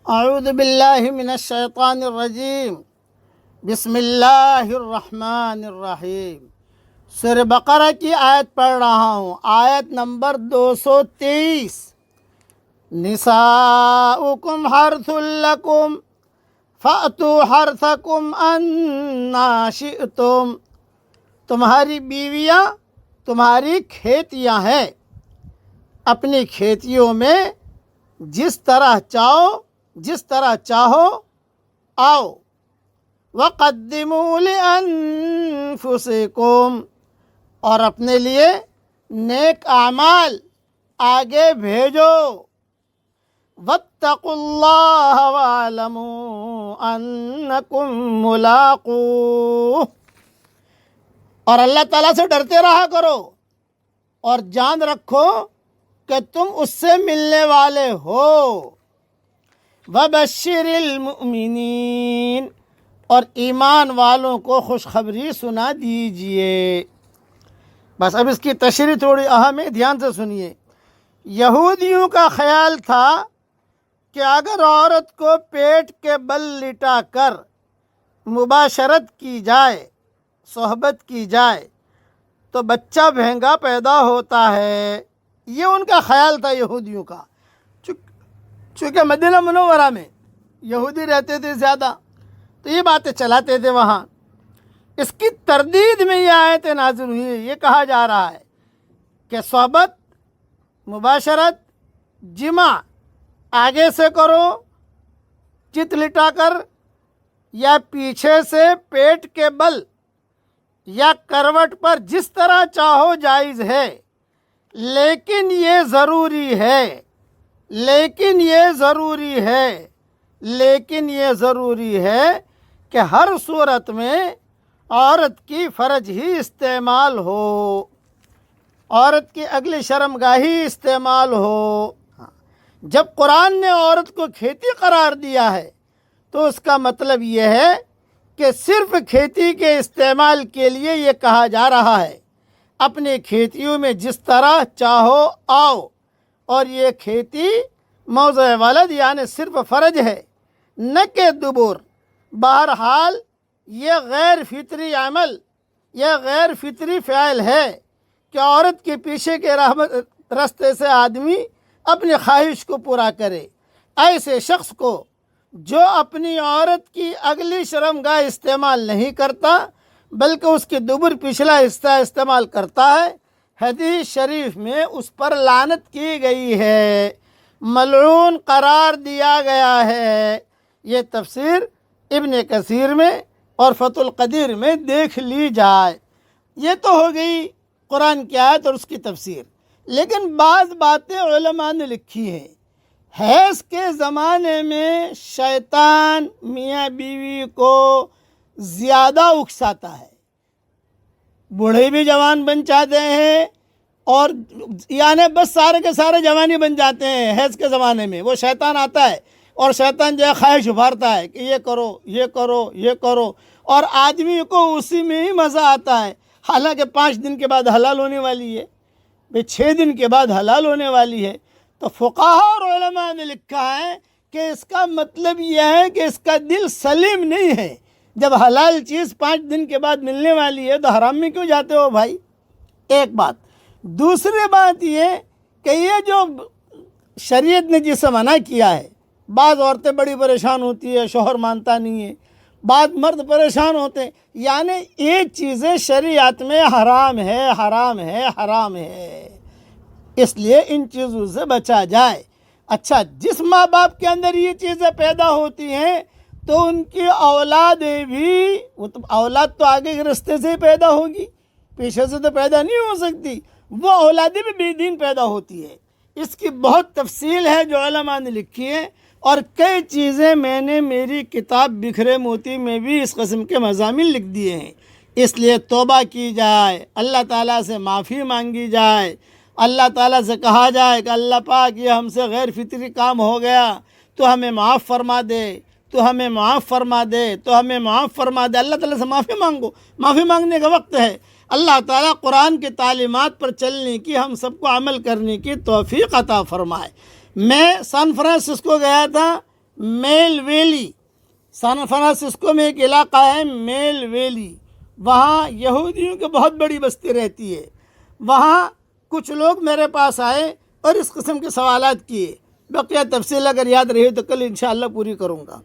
اعوذ باللہ من الشیطان الرجیم بسم اللہ الرحمن الرحیم۔ سورہ بقرہ کی آیت پڑھ رہا ہوں، آیت نمبر 223۔ نساؤکم حرث لکم فأتوا حرثکم انا شئتم۔ تمہاری بیویاں تمہاری کھیتیاں ہیں، اپنی کھیتیوں میں جس طرح چاہو آؤ۔ وَقَدِّمُوا لِأَنفُسِكُمْ، اور اپنے لیے نیک اعمال آگے بھیجو۔ وَاتَّقُوا اللَّهَ وَاعْلَمُوا أَنَّكُمْ مُلَاقُوهُ، اور اللہ تعالیٰ سے ڈرتے رہا کرو اور جان رکھو کہ تم اس سے ملنے والے ہو۔ وَبَشِّرِ الْمُؤْمِنِينَ، اور ایمان والوں کو خوشخبری سنا دیجئے۔ بس اب اس کی تشریح تھوڑی اہم ہے، دھیان سے سنیے۔ یہودیوں کا خیال تھا کہ اگر عورت کو پیٹ کے بل لٹا کر مباشرت کی جائے، صحبت کی جائے، تو بچہ بھینگا پیدا ہوتا ہے۔ یہ ان کا خیال تھا یہودیوں کا، چونکہ مدینہ منورہ میں یہودی رہتے تھے زیادہ، تو یہ باتیں چلاتے تھے وہاں۔ اس کی تردید میں یہ آیت نازل ہوئی۔ یہ کہا جا رہا ہے کہ صحبت، مباشرت، جمع آگے سے کرو چت لٹا کر، یا پیچھے سے پیٹ کے بل یا کروٹ پر، جس طرح چاہو جائز ہے، لیکن یہ ضروری ہے کہ ہر صورت میں عورت کی فرج ہی استعمال ہو، عورت کی اگلی شرمگاہی استعمال ہو۔ جب قرآن نے عورت کو کھیتی قرار دیا ہے تو اس کا مطلب یہ ہے کہ صرف کھیتی کے استعمال کے لیے یہ کہا جا رہا ہے، اپنے کھیتیوں میں جس طرح چاہو آؤ۔ اور یہ کھیتی موضع ولد یعنی صرف فرج ہے، نہ کہ دبر۔ بہرحال یہ غیر فطری عمل، یہ غیر فطری فعل ہے کہ عورت کے پیچھے کے راستے سے آدمی اپنی خواہش کو پورا کرے۔ ایسے شخص کو جو اپنی عورت کی اگلی شرمگاہ استعمال نہیں کرتا بلکہ اس کی دبر پچھلا حصہ استعمال کرتا ہے، حدیث شریف میں اس پر لعنت کی گئی ہے، ملعون قرار دیا گیا ہے۔ یہ تفسیر ابن کثیر میں اور فتح القدیر میں دیکھ لی جائے۔ یہ تو ہو گئی قرآن کی آیت اور اس کی تفسیر، لیکن بعض باتیں علماء نے لکھی ہیں۔ حیض کے زمانے میں شیطان میاں بیوی کو زیادہ اکساتا ہے، بوڑھے بھی جوان بن جاتے ہیں، اور یعنی بس سارے کے سارے جوانی بن جاتے ہیں حیض کے زمانے میں۔ وہ شیطان آتا ہے اور شیطان جو ہے خواہش ابھارتا ہے کہ یہ کرو، یہ کرو، یہ کرو، اور آدمی کو اسی میں ہی مزہ آتا ہے۔ حالانکہ 5 دن کے بعد حلال ہونے والی ہے، 6 دن کے بعد حلال ہونے والی ہے۔ تو فقہاء اور علماء نے لکھا ہے کہ اس کا مطلب یہ ہے کہ اس کا دل سلیم نہیں ہے۔ جب حلال چیز 5 دن کے بعد ملنے والی ہے تو حرام میں کیوں جاتے ہو بھائی؟ ایک بات۔ دوسری بات یہ کہ یہ جو شریعت نے جسے منع کیا ہے، بعض عورتیں بڑی پریشان ہوتی ہے، شوہر مانتا نہیں ہے، بعض مرد پریشان ہوتے ہیں، یعنی یہ چیزیں شریعت میں حرام ہے، حرام ہے، حرام ہے۔ اس لیے ان چیزوں سے بچا جائے۔ اچھا، جس ماں باپ کے اندر یہ چیزیں پیدا ہوتی ہیں تو ان کی اولادیں بھی، اولاد تو آگے کے رستے سے ہی پیدا ہوگی، پیچھے سے تو پیدا نہیں ہو سکتی، وہ اولادیں بھی بے دین پیدا ہوتی ہے۔ اس کی بہت تفصیل ہے جو علماء نے لکھی ہے، اور کئی چیزیں میں نے میری کتاب بکھرے موتی میں بھی اس قسم کے مضامین لکھ دیے ہیں۔ اس لیے توبہ کی جائے، اللہ تعالیٰ سے معافی مانگی جائے، اللہ تعالیٰ سے کہا جائے کہ اللہ پاک یہ ہم سے غیر فطری کام ہو گیا، تو ہمیں معاف فرما دے، تو ہمیں معاف فرما دے، تو ہمیں معاف فرما دے۔ اللہ تعالیٰ سے معافی مانگو، معافی مانگنے کا وقت ہے۔ اللہ تعالیٰ قرآن کی تعلیمات پر چلنے کی، ہم سب کو عمل کرنے کی توفیق عطا فرمائے۔ میں سان فرانسسکو گیا تھا میل ویلی، سان فرانسسکو میں ایک علاقہ ہے میل ویلی، وہاں یہودیوں کی بہت بڑی بستی رہتی ہے. وہاں کچھ لوگ میرے پاس آئے اور اس قسم کے سوالات کیے. بقیہ تفصیل اگر یاد رہی تو کل انشاءاللہ پوری کروں گا.